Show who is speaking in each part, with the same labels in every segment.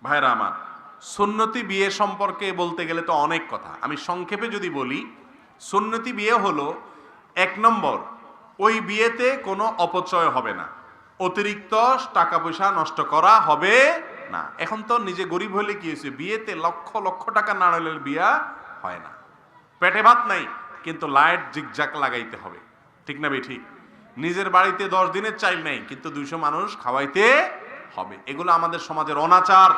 Speaker 1: ভাইরা আমার, সুন্নতি বিয়ে সম্পর্কে বলতে গেলে তো অনেক কথা। আমি সংক্ষেপে যদি বলি, সুন্নতি বিয়ে হলো, এক নম্বর, ওই বিয়েতে কোনো অপচয় হবে না, অতিরিক্ত টাকা পয়সা নষ্ট করা হবে না। এখন তো নিজে গরিব হলে কি হয়েছে, বিয়েতে লক্ষ লক্ষ টাকা না হলে বিয়া হয় না। পেটে ভাত নাই কিন্তু লাইট জিগজাক লাগাইতে হবে, ঠিক না ঠিক? নিজের বাড়িতে 10 দিনের চাইল নাই কিন্তু 200 মানুষ খাওয়াইতে হবে। এগুলো আমাদের সমাজের অনাচার।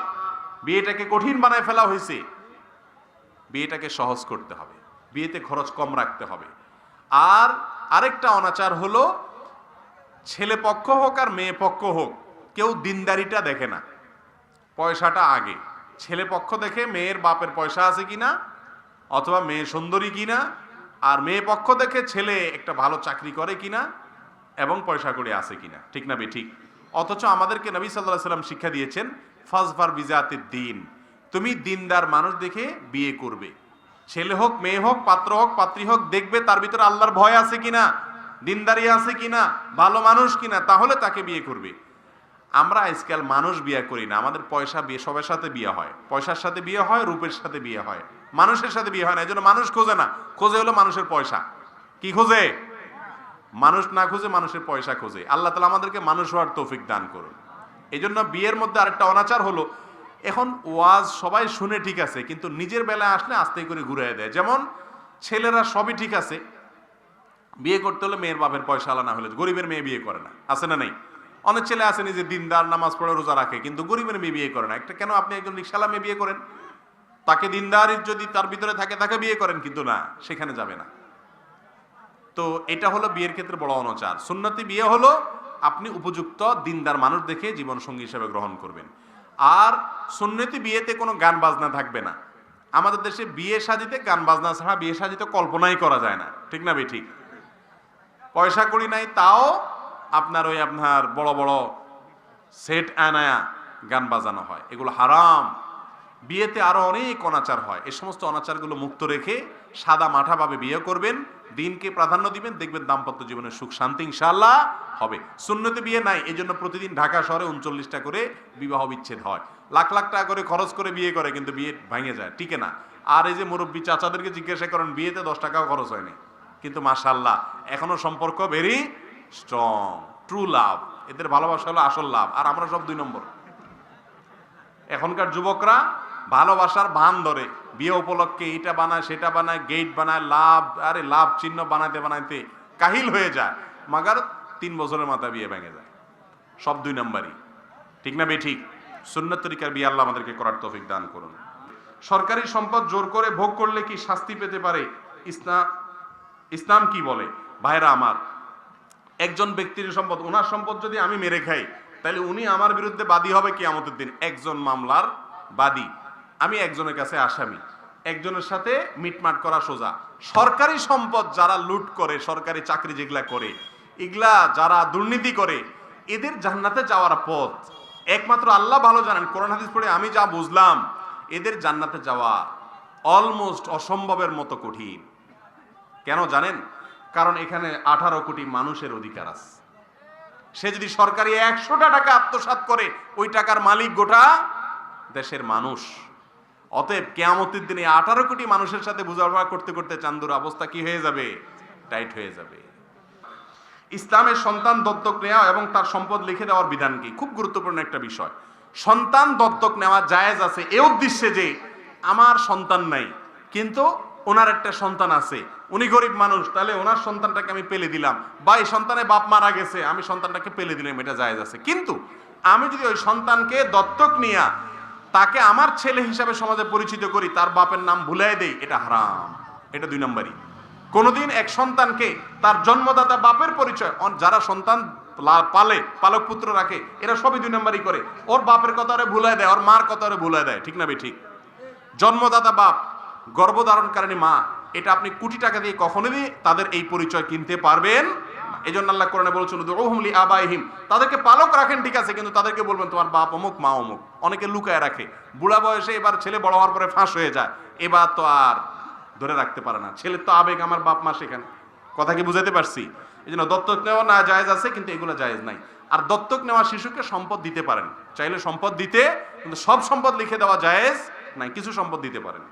Speaker 1: বিয়েটাকে কঠিন বানায় ফেলা হয়েছে। বিয়েটাকে সহজ করতে হবে, বিয়েতে খরচ কম রাখতে হবে। আর আরেকটা অনাচার হলো, ছেলে পক্ষ হোক আর মেয়ে পক্ষ হোক, কেউ দিনদারিটা দেখে না, পয়সাটা আগে। ছেলে পক্ষ দেখে মেয়ের বাপের পয়সা আছে কিনা, অথবা মেয়ে সুন্দরী কিনা, আর মেয়ে পক্ষ দেখে ছেলে একটা ভালো চাকরি করে কিনা এবং পয়সা করে আছে কিনা, ঠিক না ঠিক? অথচ আমাদেরকে নবী সাল্লাল্লাহু আলাইহি ওয়াসাল্লাম শিক্ষা দিয়েছেন, ফাজফার বিজাতিদ দ্বীন, তুমি দিনদার মানুষ দেখে বিয়ে করবে। ছেলে হোক, মেয়ে হোক, পাত্র হোক, পাত্রী হোক, দেখবে তার ভিতরে আল্লাহর ভয় আছে কিনা, দিনদারি আছে কিনা, ভালো মানুষ কিনা, তাহলে তাকে বিয়ে করবে। আমরা আজকাল মানুষ বিয়ে করি না, আমাদের পয়সা বিয়ে, সবার সাথে বিয়ে হয়, পয়সার সাথে বিয়ে হয়, রূপের সাথে বিয়ে হয়, মানুষের সাথে বিয়ে হয় না। এই জন্য মানুষ খোঁজে না, খোঁজে হলো মানুষের পয়সা। কি খোঁজে? মানুষ না খুঁজে মানুষের পয়সা খোঁজে। আল্লাহ তাআলা আমাদেরকে মানুষ হওয়ার তৌফিক দান করুন। এই জন্য বিয়ের মধ্যে আরেকটা অনাচার হলো, এখন ওয়াজ সবাই শুনে ঠিক আছে, কিন্তু নিজের বেলায় আসলে আস্তে করে ঘুরিয়ে দেয়। যেমন ছেলেরা সবই ঠিক আছে, বিয়ে করতে হলে মেয়ের বাপের পয়সা আলা না হলে গরিবের মেয়ে বিয়ে করে না, আছে না নাই? অনেক ছেলে আছে নিজে দিনদার, নামাজ পড়ে, রোজা রাখে, কিন্তু গরিবের মেয়ে বিয়ে করে না। একটা কেন আপনি একজন রিকশাওয়ালা মেয়ে বিয়ে করেন, তাকে দিনদার যদি তার ভিতরে থাকে তাকে বিয়ে করেন, কিন্তু না, সেখানে যাবে না। তো এটা হলো বিয়ের ক্ষেত্রে বড় অনাচার। সুন্নতি বিয়ে হলো আপনি উপযুক্ত দিনদার মানুষ দেখে জীবন সঙ্গী হিসেবে গ্রহণ করবেন। আর সুন্নতি বিয়েতে কোনো গান বাজনা থাকবে না। আমাদের দেশে বিয়ে শাদীতে গান বাজনা ছাড়া বিয়ে শাদী তো কল্পনাই করা যায় না, ঠিক না ঠিক? পয়সা করি নাই, তাও আপনার বড় বড় সেট আনায়া গান বাজানো হয়, এগুলো হারাম। বিয়েতে আরো অনেক অনাচার হয়, এই সমস্ত অনাচারগুলো মুক্ত রেখে সাদা মাঠাভাবে বিয়ে করবেন, দিনকে প্রাধান্য দিবেন, দেখবেন দাম্পত্য জীবনের সুখ শান্তি ইনশাআল্লাহ হবে। সুন্নতে বিয়ে নাই, এই জন্য প্রতিদিন ঢাকা শহরে 39টা করে বিবাহ বিচ্ছেদ হয়। লাখ লাখ টাকা করে খরচ করে বিয়ে করে, কিন্তু বিয়ে ভেঙে যায়, টিকে না। আর এই যে মুরব্বী চাচাদেরকে জিজ্ঞাসা করেন, বিয়েতে 10 টাকাও খরচ হয়নি, কিন্তু মাশাআল্লাহ এখনো সম্পর্ক ভেরি স্ট্রং, ট্রু লাভ। এদের ভালোবাসা হলো আসল লাভ, আর আমরা সব 2 নম্বর। এখনকার যুবকরা ভালোবাসার ভান ধরে, বিয়ে উপলক্ষে এটা বানায়, সেটা বানায়, গেট বানায়, লাভ, আরে লাভ চিহ্ন বানাইতে বানাইতে কাহিল হয়ে যায়, মাগার 3 বছরের মাথা বিয়ে ভেঙে যায়। সব 2 নম্বরই, ঠিক না ঠিক? সুন্নত তরিকার বিয়ে আল্লাহ আমাদেরকে করার তৌফিক দান করুন। সরকারি সম্পদ জোর করে ভোগ করলে কি শাস্তি পেতে পারে? ইসলাম কি বলে? ভাইরা আমার, একজন ব্যক্তির সম্পদ, ওনার সম্পদ যদি আমি মেরে খাই, তাহলে উনি আমার বিরুদ্ধে বাদী হবে কিয়ামতের দিন। একজন মামলার বাদী, আমি একজনের কাছে আসামি, একজনের সাথে মিটমাট করা সোজা। সরকারি সম্পদ যারা লুট করে, সরকারি চাকরি যেগুলা করে, এগুলা যারা দুর্নীতি করে, এদের জান্নাতে যাওয়ার পথ একমাত্র আল্লাহ ভালো জানেন। কোরআন হাদিস পড়ে আমি যা বুঝলাম, এদের জান্নাতে যাওয়া অলমোস্ট অসম্ভবের মতো কঠিন। কেন জানেন? কারণ এখানে 18 কোটি মানুষের অধিকার আছে। সে যদি সরকারি 100টা টাকা আত্মসাৎ করে, ওই টাকার মালিক গোটা দেশের মানুষ। অতএব কিয়ামতের দিনে 18 কোটি মানুষের সাথে বোঝাপড়া করতে করতে চান্দুর অবস্থা কি হয়ে যাবে? টাইট হয়ে যাবে। ইসলামের সন্তান দত্তক নেওয়া এবং তার সম্পদ লিখে দেওয়ার বিধান কি? খুব গুরুত্বপূর্ণ একটা বিষয়। সন্তান দত্তক নেওয়া জায়েজ আছে এই উদ্দেশ্যে যে আমার সন্তান নাই, কিন্তু ওনার একটা সন্তান আছে, উনি গরিব মানুষ, তাহলে ওনার সন্তানটাকে আমি পেলে দিলাম, বা এই সন্তানের বাপ মারা গেছে, আমি সন্তানটাকে পেলে দিলাম, এটা জায়েজ আছে। কিন্তু আমি যদি ওই সন্তানকে দত্তক নিয়া তাকে আমার ছেলে হিসাবে সমাজে পরিচিত করি, তার বাপের নাম ভুলাই দেই, এটা হারাম, এটা 2 নম্বরই। কোনোদিন এক সন্তানকে তার জন্মদাতা বাপের পরিচয়, যারা সন্তান পালে, পালক পুত্র রাখে, এরা সবই 2 নম্বরই করে। ওর বাপের কথা ভুলাই দেয়, ওর মার কথা ভুলাই দেয়, ঠিক না ঠিক? জন্মদাতা বাপ, গর্ভধারণকারিণী মা, এটা আপনি কোটি টাকা দিয়ে কখনোই তাদের এই পরিচয় কিনতে পারবেন। এই জন্য আল্লাহ কোরআনে বলেছেন, উদউহুম লিআবাইহিম, তাদেরকে পালক রাখেন ঠিক আছে, কিন্তু তাদেরকে বলবেন তোমার বাপ অমুক, মা অমুক। অনেকে লুকায় রাখে, বুড়া বয়সে এবার ছেলে বড় হওয়ার পরে ফাঁস হয়ে যায়, এবার তো আর ধরে রাখতে পারে না, ছেলের তো আবেগ, আমার বাপ মা সেখানে। কথা কি বুঝাতে পারছি? এই জন্য দত্তক নেওয়া না জায়েজ আছে, কিন্তু এগুলো জায়েজ নাই। আর দত্তক নেওয়া শিশুকে সম্পদ দিতে পারেন, চাইলে সম্পদ দিতে কিন্তু সব সম্পদ লিখে দেওয়া জায়েজ নাই, কিছু সম্পদ দিতে পারেন।